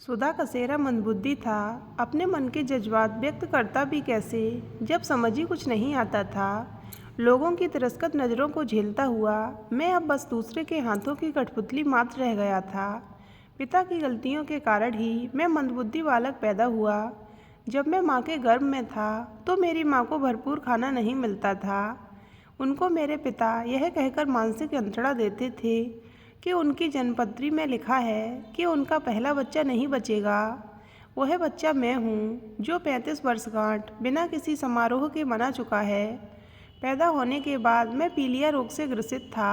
सुधा कसेरा मंदबुद्धि था। अपने मन के जज्बात व्यक्त करता भी कैसे, जब समझ ही कुछ नहीं आता था। लोगों की तिरस्कृत नज़रों को झेलता हुआ मैं अब बस दूसरे के हाथों की कठपुतली मात्र रह गया था। पिता की गलतियों के कारण ही मैं मंदबुद्धि बालक पैदा हुआ। जब मैं माँ के गर्भ में था तो मेरी माँ को भरपूर खाना नहीं मिलता था। उनको मेरे पिता यह कहकर मानसिक यंत्रणा देते थे कि उनकी जन्मपत्री में लिखा है कि उनका पहला बच्चा नहीं बचेगा। वह बच्चा मैं हूँ जो 35 वर्षगांठ बिना किसी समारोह के मना चुका है। पैदा होने के बाद मैं पीलिया रोग से ग्रसित था,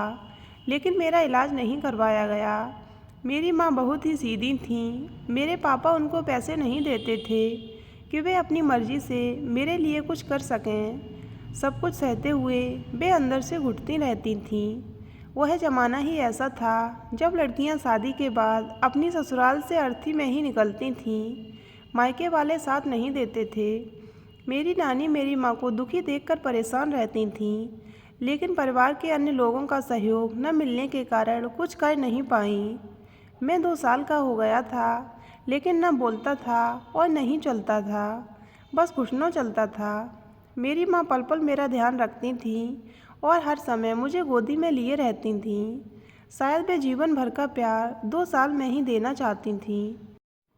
लेकिन मेरा इलाज नहीं करवाया गया। मेरी माँ बहुत ही सीधी थीं। मेरे पापा उनको पैसे नहीं देते थे कि वे अपनी मर्जी से मेरे लिए कुछ कर सकें। सब कुछ सहते हुए वे अंदर से घुटती रहती थीं। वह ज़माना ही ऐसा था जब लड़कियां शादी के बाद अपनी ससुराल से अर्थी में ही निकलती थीं। मायके वाले साथ नहीं देते थे। मेरी नानी मेरी माँ को दुखी देखकर परेशान रहती थीं, लेकिन परिवार के अन्य लोगों का सहयोग न मिलने के कारण कुछ कर नहीं पाईं। मैं 2 साल का हो गया था, लेकिन न बोलता था और नहीं चलता था, बस घुटनों चलता था। मेरी माँ पल पल मेरा ध्यान रखती थीं और हर समय मुझे गोदी में लिए रहती थीं। शायद वे जीवन भर का प्यार 2 साल में ही देना चाहती थीं।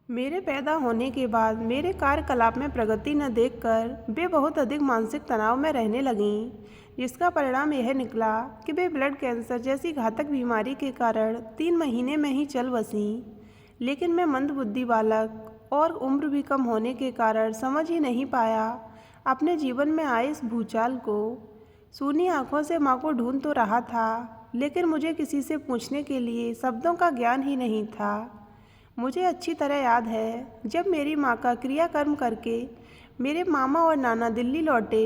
मेरे पैदा होने के बाद मेरे कार्यकलाप में प्रगति न देखकर वे बहुत अधिक मानसिक तनाव में रहने लगीं, जिसका परिणाम यह निकला कि वे ब्लड कैंसर जैसी घातक बीमारी के कारण 3 महीने में ही चल बसीं। लेकिन मैं मंदबुद्धि बालक और उम्र भी कम होने के कारण समझ ही नहीं पाया अपने जीवन में आए इस भूचाल को। सूनी आंखों से माँ को ढूंढ तो रहा था, लेकिन मुझे किसी से पूछने के लिए शब्दों का ज्ञान ही नहीं था। मुझे अच्छी तरह याद है जब मेरी माँ का क्रियाकर्म करके मेरे मामा और नाना दिल्ली लौटे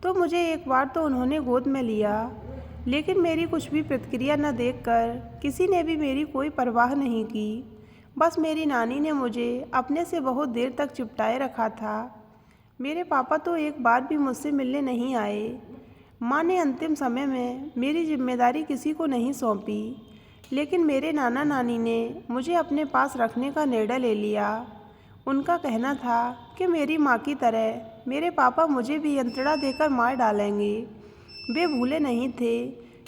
तो मुझे एक बार तो उन्होंने गोद में लिया, लेकिन मेरी कुछ भी प्रतिक्रिया न देखकर किसी ने भी मेरी कोई परवाह नहीं की। बस मेरी नानी ने मुझे अपने से बहुत देर तक चिपटाए रखा था। मेरे पापा तो एक बार भी मुझसे मिलने नहीं आए। माँ ने अंतिम समय में मेरी जिम्मेदारी किसी को नहीं सौंपी, लेकिन मेरे नाना नानी ने मुझे अपने पास रखने का निर्णय ले लिया। उनका कहना था कि मेरी माँ की तरह मेरे पापा मुझे भी यंत्रणा देकर मार डालेंगे। वे भूले नहीं थे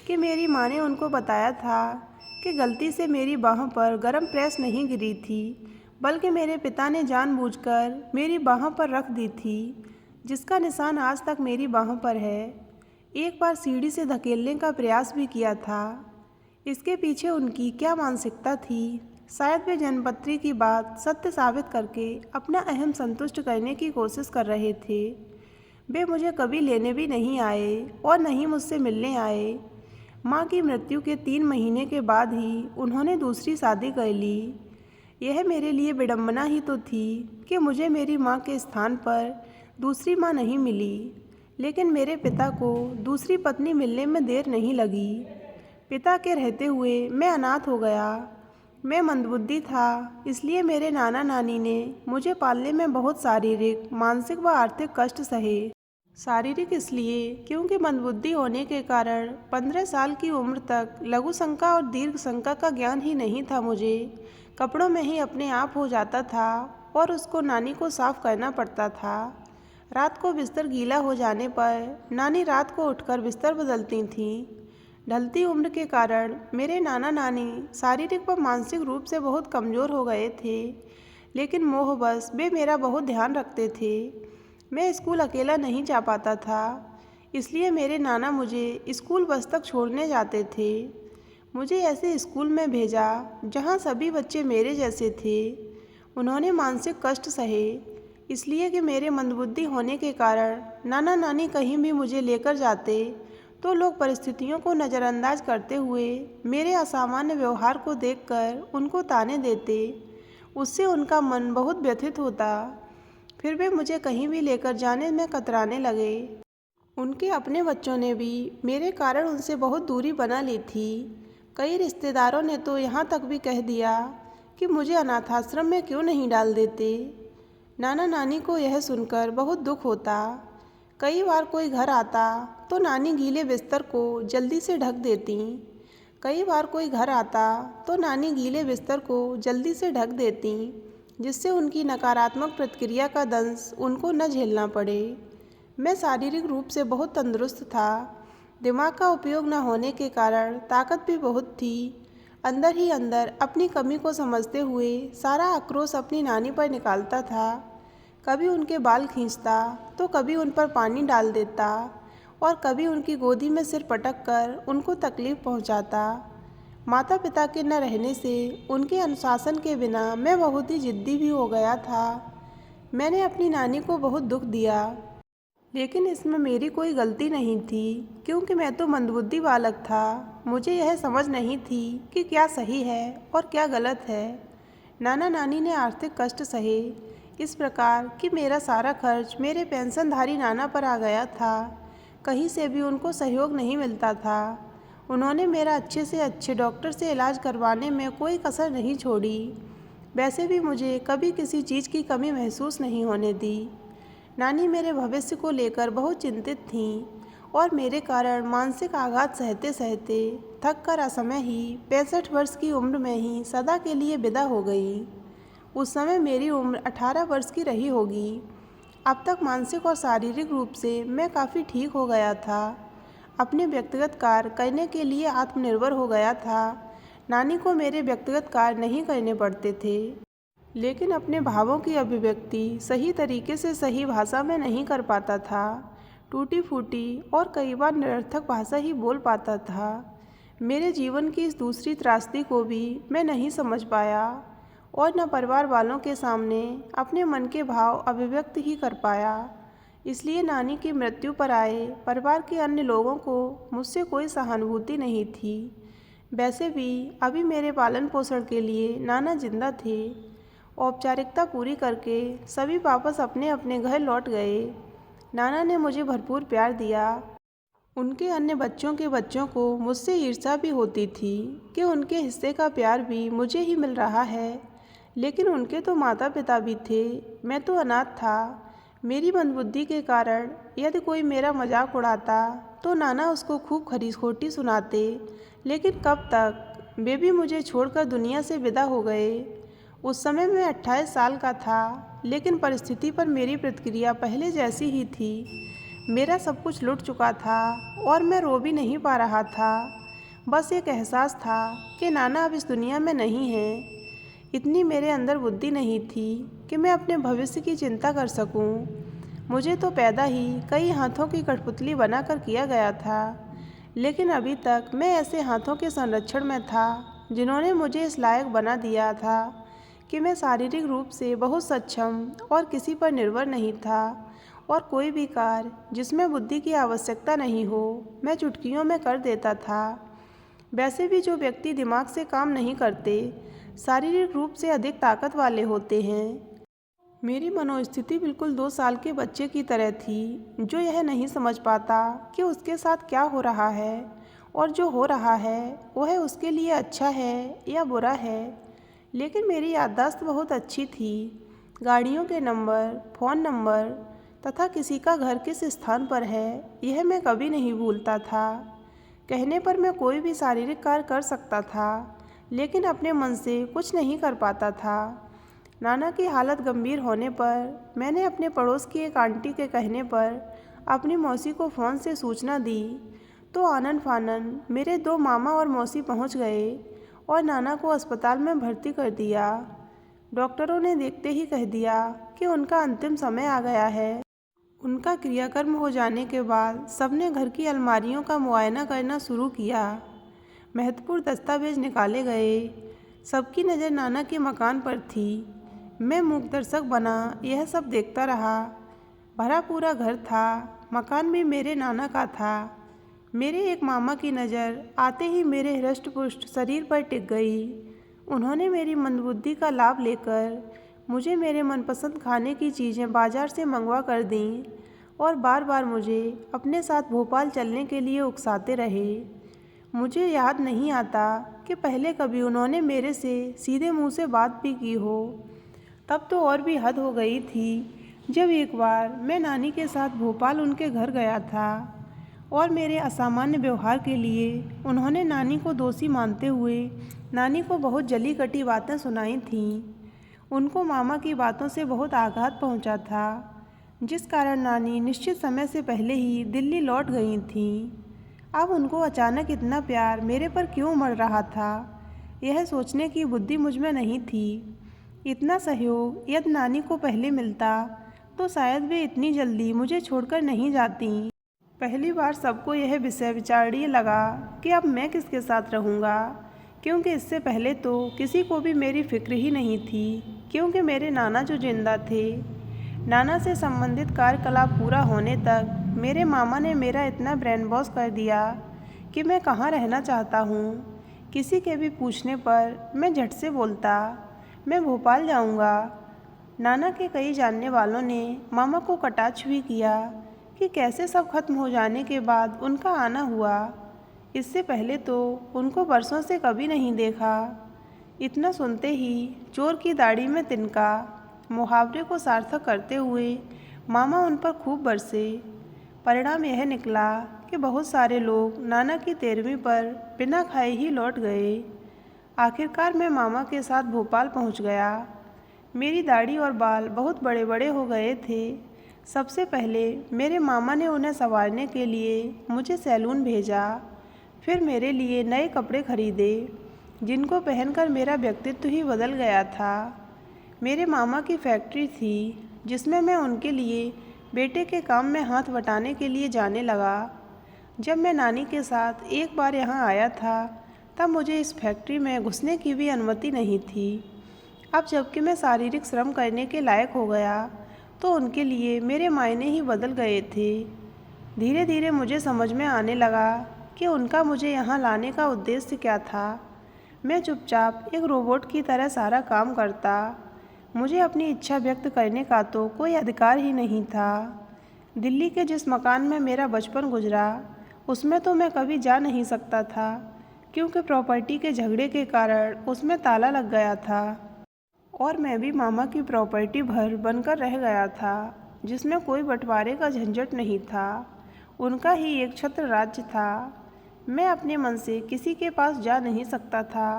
कि मेरी माँ ने उनको बताया था कि गलती से मेरी बाह पर गरम प्रेस नहीं गिरी थी, बल्कि मेरे पिता ने जानबूझकर मेरी बाह पर रख दी थी, जिसका निशान आज तक मेरी बाह पर है। एक बार सीढ़ी से धकेलने का प्रयास भी किया था। इसके पीछे उनकी क्या मानसिकता थी? शायद वे जन्मपत्री की बात सत्य साबित करके अपना अहम संतुष्ट करने की कोशिश कर रहे थे। वे मुझे कभी लेने भी नहीं आए और न ही मुझसे मिलने आए। माँ की मृत्यु के 3 महीने के बाद ही उन्होंने दूसरी शादी कर ली। यह मेरे लिए विडंबना ही तो थी कि मुझे मेरी माँ के स्थान पर दूसरी माँ नहीं मिली, लेकिन मेरे पिता को दूसरी पत्नी मिलने में देर नहीं लगी। पिता के रहते हुए मैं अनाथ हो गया। मैं मंदबुद्धि था, इसलिए मेरे नाना नानी ने मुझे पालने में बहुत शारीरिक, मानसिक व आर्थिक कष्ट सहे। शारीरिक इसलिए क्योंकि मंदबुद्धि होने के कारण 15 साल की उम्र तक लघु शंका और दीर्घ शंका का ज्ञान ही नहीं था। मुझे कपड़ों में ही अपने आप हो जाता था और उसको नानी को साफ करना पड़ता था। रात को बिस्तर गीला हो जाने पर नानी रात को उठकर बिस्तर बदलती थीं। ढलती उम्र के कारण मेरे नाना नानी शारीरिक व मानसिक रूप से बहुत कमज़ोर हो गए थे, लेकिन मोहवश वे मेरा बहुत ध्यान रखते थे। मैं स्कूल अकेला नहीं जा पाता था, इसलिए मेरे नाना मुझे स्कूल बस तक छोड़ने जाते थे। मुझे ऐसे स्कूल में भेजा जहाँ सभी बच्चे मेरे जैसे थे। उन्होंने मानसिक कष्ट सहे, इसलिए कि मेरे मंदबुद्धि होने के कारण नाना नानी कहीं भी मुझे लेकर जाते तो लोग परिस्थितियों को नज़रअंदाज करते हुए मेरे असामान्य व्यवहार को देखकर उनको ताने देते। उससे उनका मन बहुत व्यथित होता। फिर वे मुझे कहीं भी लेकर जाने में कतराने लगे। उनके अपने बच्चों ने भी मेरे कारण उनसे बहुत दूरी बना ली थी। कई रिश्तेदारों ने तो यहाँ तक भी कह दिया कि मुझे अनाथाश्रम में क्यों नहीं डाल देते। नाना नानी को यह सुनकर बहुत दुख होता। कई बार कोई घर आता तो नानी गीले बिस्तर को जल्दी से ढक देती। कई बार कोई घर आता तो नानी गीले बिस्तर को जल्दी से ढक देती जिससे उनकी नकारात्मक प्रतिक्रिया का दंश उनको न झेलना पड़े। मैं शारीरिक रूप से बहुत तंदुरुस्त था। दिमाग का उपयोग न होने के कारण ताकत भी बहुत थी। अंदर ही अंदर अपनी कमी को समझते हुए सारा आक्रोश अपनी नानी पर निकालता था। कभी उनके बाल खींचता तो कभी उन पर पानी डाल देता और कभी उनकी गोदी में सिर पटक कर उनको तकलीफ़ पहुंचाता। माता पिता के न रहने से उनके अनुशासन के बिना मैं बहुत ही ज़िद्दी भी हो गया था। मैंने अपनी नानी को बहुत दुख दिया, लेकिन इसमें मेरी कोई गलती नहीं थी क्योंकि मैं तो मंदबुद्धि बालक था। मुझे यह समझ नहीं थी कि क्या सही है और क्या गलत है। नाना नानी ने आर्थिक कष्ट सहे इस प्रकार कि मेरा सारा खर्च मेरे पेंशनधारी नाना पर आ गया था। कहीं से भी उनको सहयोग नहीं मिलता था। उन्होंने मेरा अच्छे से अच्छे डॉक्टर से इलाज करवाने में कोई कसर नहीं छोड़ी। वैसे भी मुझे कभी किसी चीज़ की कमी महसूस नहीं होने दी। नानी मेरे भविष्य को लेकर बहुत चिंतित थीं और मेरे कारण मानसिक आघात सहते सहते थक कर असमय ही 65 वर्ष की उम्र में ही सदा के लिए विदा हो गई। उस समय मेरी उम्र 18 वर्ष की रही होगी। अब तक मानसिक और शारीरिक रूप से मैं काफ़ी ठीक हो गया था। अपने व्यक्तिगत कार्य करने के लिए आत्मनिर्भर हो गया था। नानी को मेरे व्यक्तिगत कार्य नहीं करने पड़ते थे, लेकिन अपने भावों की अभिव्यक्ति सही तरीके से सही भाषा में नहीं कर पाता था। टूटी फूटी और कई बार निरर्थक भाषा ही बोल पाता था। मेरे जीवन की इस दूसरी त्रासदी को भी मैं नहीं समझ पाया और न परिवार वालों के सामने अपने मन के भाव अभिव्यक्त ही कर पाया। इसलिए नानी की मृत्यु पर आए परिवार के अन्य लोगों को मुझसे कोई सहानुभूति नहीं थी। वैसे भी अभी मेरे पालन पोषण के लिए नाना जिंदा थे। औपचारिकता पूरी करके सभी वापस अपने अपने घर लौट गए। नाना ने मुझे भरपूर प्यार दिया। उनके अन्य बच्चों के बच्चों को मुझसे ईर्ष्या भी होती थी कि उनके हिस्से का प्यार भी मुझे ही मिल रहा है, लेकिन उनके तो माता पिता भी थे। मैं तो अनाथ था। मेरी मंदबुद्धि के कारण यदि कोई मेरा मजाक उड़ाता तो नाना उसको खूब खरी-खोटी सुनाते, लेकिन कब तक। वे भी मुझे छोड़कर दुनिया से विदा हो गए। उस समय मैं 28 साल का था, लेकिन परिस्थिति पर मेरी प्रतिक्रिया पहले जैसी ही थी। मेरा सब कुछ लुट चुका था और मैं रो भी नहीं पा रहा था। बस एक एहसास था कि नाना अब इस दुनिया में नहीं है। इतनी मेरे अंदर बुद्धि नहीं थी कि मैं अपने भविष्य की चिंता कर सकूं। मुझे तो पैदा ही कई हाथों की कठपुतली बनाकर किया गया था, लेकिन अभी तक मैं ऐसे हाथों के संरक्षण में था जिन्होंने मुझे इस लायक बना दिया था कि मैं शारीरिक रूप से बहुत सक्षम और किसी पर निर्भर नहीं था और कोई भी कार्य जिसमें बुद्धि की आवश्यकता नहीं हो मैं चुटकियों में कर देता था। वैसे भी जो व्यक्ति दिमाग से काम नहीं करते शारीरिक रूप से अधिक ताकत वाले होते हैं। मेरी मनोस्थिति बिल्कुल 2 साल के बच्चे की तरह थी जो यह नहीं समझ पाता कि उसके साथ क्या हो रहा है और जो हो रहा है वह उसके लिए अच्छा है या बुरा है। लेकिन मेरी याददाश्त बहुत अच्छी थी। गाड़ियों के नंबर, फ़ोन नंबर तथा किसी का घर किस स्थान पर है यह मैं कभी नहीं भूलता था। कहने पर मैं कोई भी शारीरिक कार्य कर सकता था, लेकिन अपने मन से कुछ नहीं कर पाता था। नाना की हालत गंभीर होने पर मैंने अपने पड़ोस की एक आंटी के कहने पर अपनी मौसी को फ़ोन से सूचना दी तो आनन फानन मेरे 2 मामा और मौसी पहुंच गए और नाना को अस्पताल में भर्ती कर दिया। डॉक्टरों ने देखते ही कह दिया कि उनका अंतिम समय आ गया है। उनका क्रियाकर्म हो जाने के बाद सबने घर की अलमारियों का मुआयना करना शुरू किया। महत्वपूर्ण दस्तावेज निकाले गए। सबकी नज़र नाना के मकान पर थी। मैं मूकदर्शक बना यह सब देखता रहा। भरा पूरा घर था। मकान भी मेरे नाना का था। मेरे एक मामा की नज़र आते ही मेरे हृष्ट-पुष्ट शरीर पर टिक गई। उन्होंने मेरी मंदबुद्धि का लाभ लेकर मुझे मेरे मनपसंद खाने की चीज़ें बाजार से मंगवा कर दीं और बार बार मुझे अपने साथ भोपाल चलने के लिए उकसाते रहे। मुझे याद नहीं आता कि पहले कभी उन्होंने मेरे से सीधे मुंह से बात भी की हो। तब तो और भी हद हो गई थी जब एक बार मैं नानी के साथ भोपाल उनके घर गया था और मेरे असामान्य व्यवहार के लिए उन्होंने नानी को दोषी मानते हुए नानी को बहुत जली कटी बातें सुनाई थीं। उनको मामा की बातों से बहुत आघात पहुंचा था, जिस कारण नानी निश्चित समय से पहले ही दिल्ली लौट गई थीं। अब उनको अचानक इतना प्यार मेरे पर क्यों उमड़ रहा था, यह सोचने की बुद्धि मुझ में नहीं थी। इतना सहयोग यदि नानी को पहले मिलता तो शायद वे इतनी जल्दी मुझे छोड़कर नहीं जाती। पहली बार सबको यह विषय विचारणीय लगा कि अब मैं किसके साथ रहूँगा, क्योंकि इससे पहले तो किसी को भी मेरी फिक्र ही नहीं थी, क्योंकि मेरे नाना जो जिंदा थे। नाना से संबंधित कार्यकलाप पूरा होने तक मेरे मामा ने मेरा इतना ब्रेन वॉश कर दिया कि मैं कहाँ रहना चाहता हूँ। किसी के भी पूछने पर मैं झट से बोलता, मैं भोपाल जाऊँगा। नाना के कई जानने वालों ने मामा को कटाक्ष भी किया कि कैसे सब खत्म हो जाने के बाद उनका आना हुआ। इससे पहले तो उनको बरसों से कभी नहीं देखा। इतना सुनते ही चोर की दाढ़ी में तिनका मुहावरे को सार्थक करते हुए मामा उन पर खूब बरसे। परिणाम यह निकला कि बहुत सारे लोग नाना की 13वीं पर बिना खाए ही लौट गए। आखिरकार मैं मामा के साथ भोपाल पहुंच गया। मेरी दाढ़ी और बाल बहुत बड़े बड़े हो गए थे। सबसे पहले मेरे मामा ने उन्हें संवारने के लिए मुझे सैलून भेजा। फिर मेरे लिए नए कपड़े खरीदे, जिनको पहनकर मेरा व्यक्तित्व ही बदल गया था। मेरे मामा की फैक्ट्री थी, जिसमें मैं उनके लिए बेटे के काम में हाथ बटाने के लिए जाने लगा। जब मैं नानी के साथ एक बार यहाँ आया था, तब मुझे इस फैक्ट्री में घुसने की भी अनुमति नहीं थी। अब जबकि मैं शारीरिक श्रम करने के लायक हो गया, तो उनके लिए मेरे मायने ही बदल गए थे। धीरे धीरे मुझे समझ में आने लगा कि उनका मुझे यहाँ लाने का उद्देश्य क्या था। मैं चुपचाप एक रोबोट की तरह सारा काम करता। मुझे अपनी इच्छा व्यक्त करने का तो कोई अधिकार ही नहीं था। दिल्ली के जिस मकान में मेरा बचपन गुजरा, उसमें तो मैं कभी जा नहीं सकता था, क्योंकि प्रॉपर्टी के झगड़े के कारण उसमें ताला लग गया था। और मैं भी मामा की प्रॉपर्टी भर बनकर रह गया था, जिसमें कोई बंटवारे का झंझट नहीं था। उनका ही एक छत्र राज्य था। मैं अपने मन से किसी के पास जा नहीं सकता था,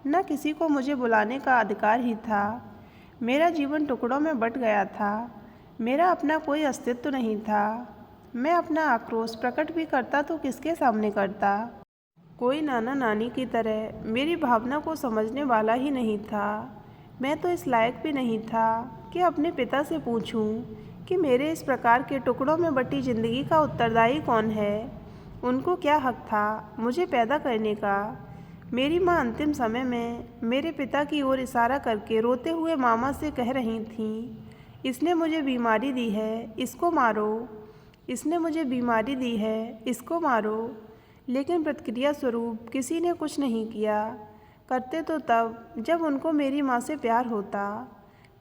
न किसी को मुझे बुलाने का अधिकार ही था। मेरा जीवन टुकड़ों में बंट गया था। मेरा अपना कोई अस्तित्व नहीं था। मैं अपना आक्रोश प्रकट भी करता तो किसके सामने करता। कोई नाना नानी की तरह मेरी भावना को समझने वाला ही नहीं था। मैं तो इस लायक भी नहीं था कि अपने पिता से पूछूं कि मेरे इस प्रकार के टुकड़ों में बटी जिंदगी का उत्तरदायी कौन है। उनको क्या हक था मुझे पैदा करने का। मेरी माँ अंतिम समय में मेरे पिता की ओर इशारा करके रोते हुए मामा से कह रही थीं, इसने मुझे बीमारी दी है, इसको मारो। इसने मुझे बीमारी दी है, इसको मारो। लेकिन प्रतिक्रिया स्वरूप किसी ने कुछ नहीं किया। करते तो तब जब उनको मेरी माँ से प्यार होता।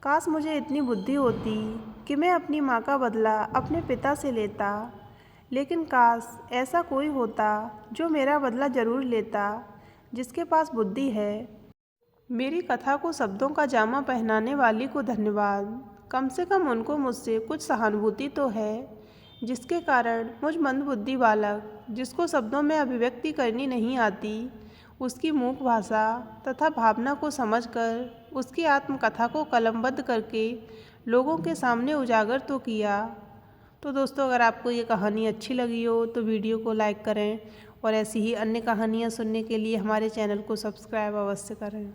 काश मुझे इतनी बुद्धि होती कि मैं अपनी माँ का बदला अपने पिता से लेता। लेकिन काश ऐसा कोई होता जो मेरा बदला ज़रूर लेता, जिसके पास बुद्धि है। मेरी कथा को शब्दों का जामा पहनाने वाली को धन्यवाद। कम से कम उनको मुझसे कुछ सहानुभूति तो है, जिसके कारण मुझ मंदबुद्धि बालक, जिसको शब्दों में अभिव्यक्ति करनी नहीं आती, उसकी मूक भाषा तथा भावना को समझकर उसकी आत्मकथा को कलमबद्ध करके लोगों के सामने उजागर तो किया। तो दोस्तों, अगर आपको ये कहानी अच्छी लगी हो तो वीडियो को लाइक करें और ऐसी ही अन्य कहानियाँ सुनने के लिए हमारे चैनल को सब्सक्राइब अवश्य करें।